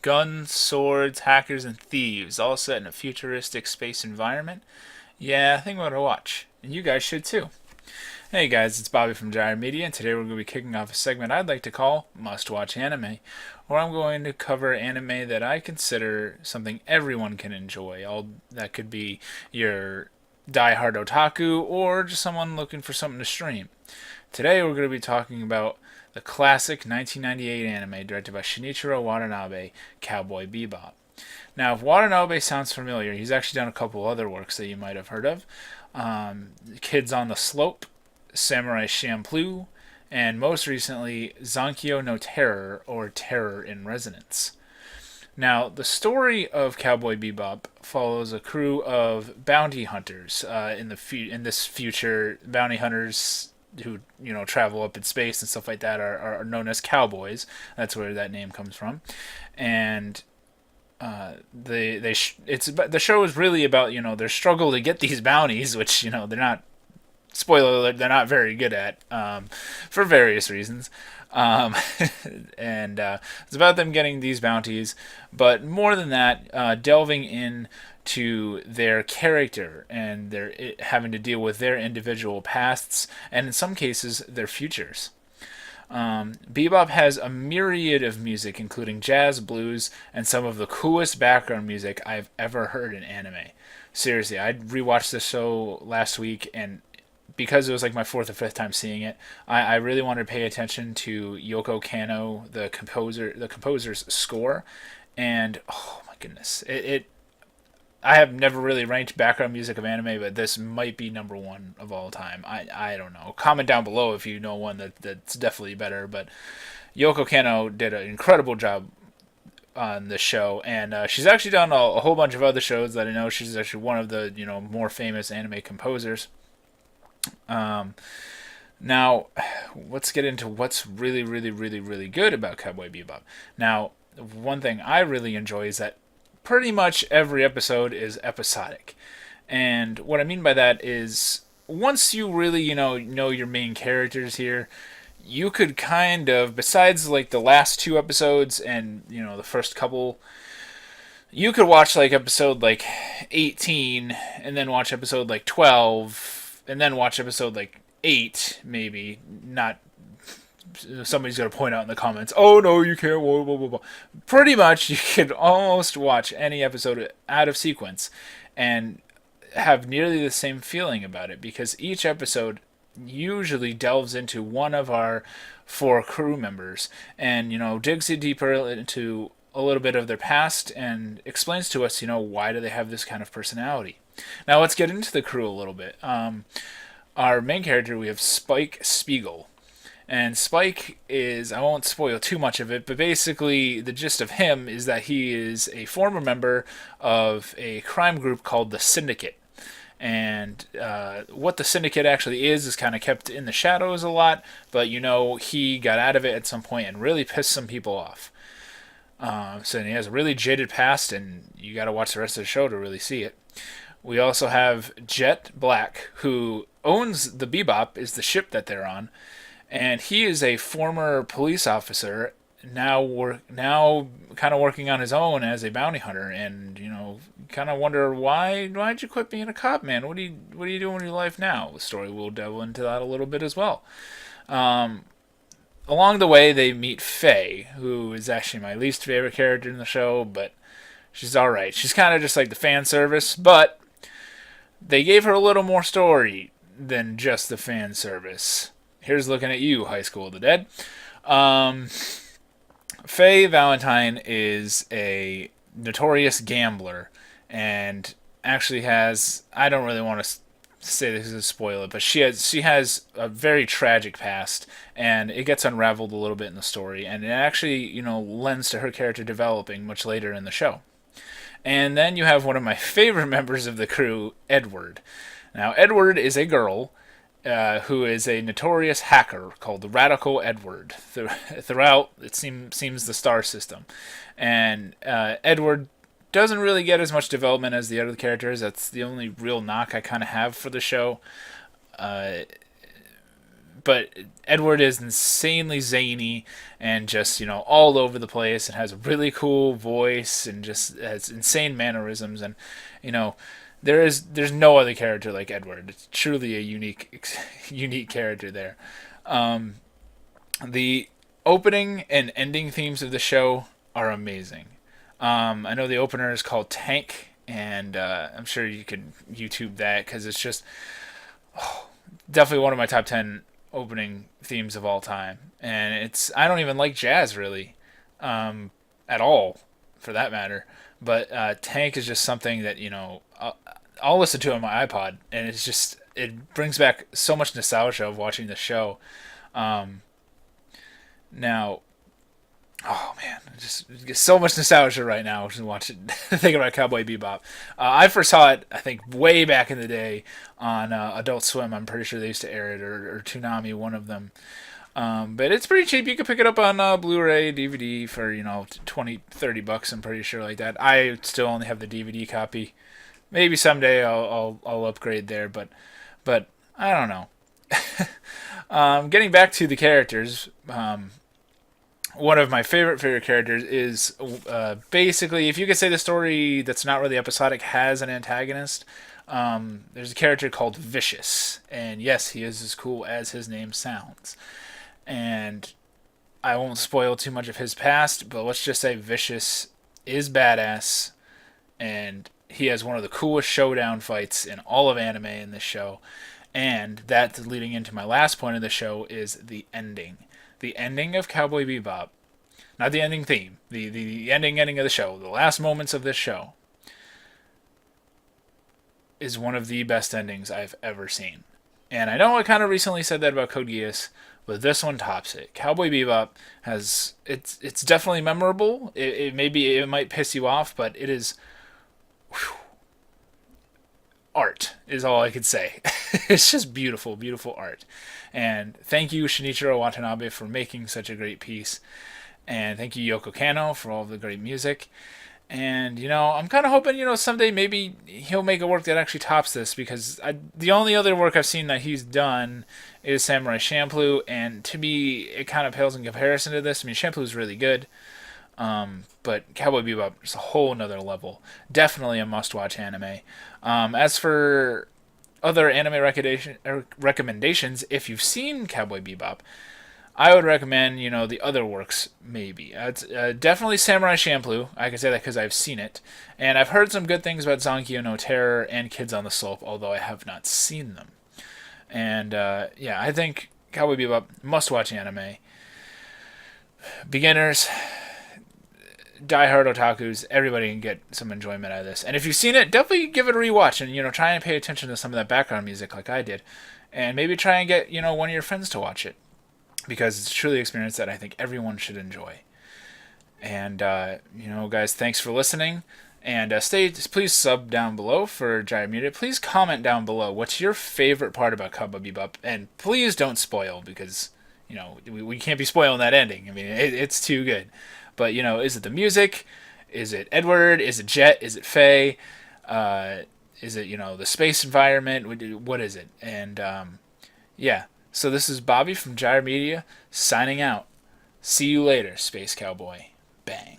Guns, swords, hackers, and thieves, all set in a futuristic space environment. Yeah, I think I'm gonna watch. And you guys should too. Hey guys, it's Bobby from Gyre Media, and today we're going to be kicking off a segment I'd like to call Must Watch Anime, where I'm going to cover anime that I consider something everyone can enjoy. All that could be your die-hard otaku or just someone looking for something to stream. Today we're going to be talking about the classic 1998 anime directed by Shinichiro Watanabe, Cowboy Bebop. Now, if Watanabe sounds familiar, he's actually done a couple other works that you might have heard of. Kids on the Slope, Samurai Champloo, and most recently, Zankyo no Terror, or Terror in Resonance. Now, the story of Cowboy Bebop follows a crew of bounty hunters in this future. Bounty hunters who travel up in space and stuff like that are known as cowboys. That's where that name comes from, and the show is really about their struggle to get these bounties, which they're not, spoiler alert, they're not very good at, for various reasons. Um, and it's about them getting these bounties, but more than that, delving in to their character and their having to deal with their individual pasts and in some cases their futures. Bebop has a myriad of music, including jazz, blues, and some of the coolest background music I've ever heard in anime. Seriously, I rewatched this show last week, and because it was like my fourth or fifth time seeing it, I really wanted to pay attention to Yoko Kanno, the composer's score, and oh my goodness, it I have never really ranked background music of anime, but this might be number one of all time. I don't know. Comment down below if you know one that's definitely better. But Yoko Kanno did an incredible job on the show, and she's actually done a whole bunch of other shows that I know. She's actually one of the more famous anime composers. Um, Now, let's get into what's really, really, really, really good about Cowboy Bebop. Now, one thing I really enjoy is that pretty much every episode is episodic. And what I mean by that is once you really, know your main characters here, you could kind of, besides like the last two episodes and, the first couple, you could watch like episode like 18 and then watch episode like 12 and then watch episode like 8 maybe, not somebody's going to point out in the comments, oh no, you can't, blah, blah, blah, blah. Pretty much, you could almost watch any episode out of sequence and have nearly the same feeling about it because each episode usually delves into one of our four crew members and, digs deeper into a little bit of their past and explains to us, why do they have this kind of personality. Now, let's get into the crew a little bit. Our main character, we have Spike Spiegel. And Spike is, I won't spoil too much of it, but basically the gist of him is that he is a former member of a crime group called the Syndicate. And what the Syndicate actually is kind of kept in the shadows a lot, but he got out of it at some point and really pissed some people off. So he has a really jaded past, and you got to watch the rest of the show to really see it. We also have Jet Black, who owns the Bebop, is the ship that they're on. And he is a former police officer, now kind of working on his own as a bounty hunter, and kind of wonder why'd you quit being a cop, man? What are you doing with your life now? The story will delve into that a little bit as well. Along the way, they meet Faye, who is actually my least favorite character in the show, but she's all right. She's kind of just like the fan service, but they gave her a little more story than just the fan service. Here's looking at you, High School of the Dead. Faye Valentine is a notorious gambler and actually has, I don't really want to say this is a spoiler, but she has a very tragic past, and it gets unraveled a little bit in the story, and it actually, lends to her character developing much later in the show. And then you have one of my favorite members of the crew, Edward. Now, Edward is a girl who is a notorious hacker called the Radical Edward throughout, it seems, the star system. And Edward doesn't really get as much development as the other characters. That's the only real knock I kind of have for the show. but Edward is insanely zany and just all over the place and has a really cool voice and just has insane mannerisms and you know there's no other character like Edward. It's truly a unique character there. The opening and ending themes of the show are amazing. I know the opener is called Tank, and I'm sure you could YouTube that because it's just definitely one of my top 10 opening themes of all time. And I don't even like jazz really, at all, for that matter. But Tank is just something that I'll listen to on my iPod, and it brings back so much nostalgia of watching the show. Um, Now, oh man, just get so much nostalgia right now just watching, thinking about Cowboy Bebop. I first saw it, I think, way back in the day on Adult Swim. I'm pretty sure they used to air it, or Toonami, one of them. But it's pretty cheap. You can pick it up on Blu-ray, DVD for 20, $30. I'm pretty sure like that. I still only have the DVD copy. Maybe someday I'll upgrade there, but I don't know. Getting back to the characters, one of my favorite characters is basically, if you could say the story that's not really episodic has an antagonist. There's a character called Vicious, and yes, he is as cool as his name sounds. And I won't spoil too much of his past, but let's just say Vicious is badass, and he has one of the coolest showdown fights in all of anime in this show. And that's leading into my last point of the show is the ending. The ending of Cowboy Bebop, not the ending theme, the ending of the show, the last moments of this show, is one of the best endings I've ever seen. And I know I kind of recently said that about Code Geass, but this one tops it. Cowboy Bebop it's definitely memorable. It might piss you off, but it is whew, art is all I could say. It's just beautiful, beautiful art. And thank you, Shinichiro Watanabe, for making such a great piece. And thank you, Yoko Kanno, for all of the great music. And, I'm kind of hoping, someday maybe he'll make a work that actually tops this, because the only other work I've seen that he's done is Samurai Champloo, and to me, it kind of pales in comparison to this. I mean, Champloo is really good, but Cowboy Bebop is a whole nother level. Definitely a must-watch anime. As for other anime recommendations, if you've seen Cowboy Bebop, I would recommend, the other works, maybe. It's definitely Samurai Champloo. I can say that because I've seen it. And I've heard some good things about Zankyo no Terror and Kids on the Slope, although I have not seen them. And, I think Cowboy Bebop, must-watch anime. Beginners, die-hard otakus, everybody can get some enjoyment out of this. And if you've seen it, definitely give it a rewatch and, try and pay attention to some of that background music like I did. And maybe try and get, one of your friends to watch it, because it's truly an experience that I think everyone should enjoy. And, guys, thanks for listening. And please sub down below for Gyre Media. Please comment down below what's your favorite part about Cowboy Bebop. And please don't spoil, because, we can't be spoiling that ending. I mean, it's too good. But, is it the music? Is it Edward? Is it Jet? Is it Faye? Is it, the space environment? What is it? And, yeah. So this is Bobby from Gyre Media, signing out. See you later, Space Cowboy. Bang.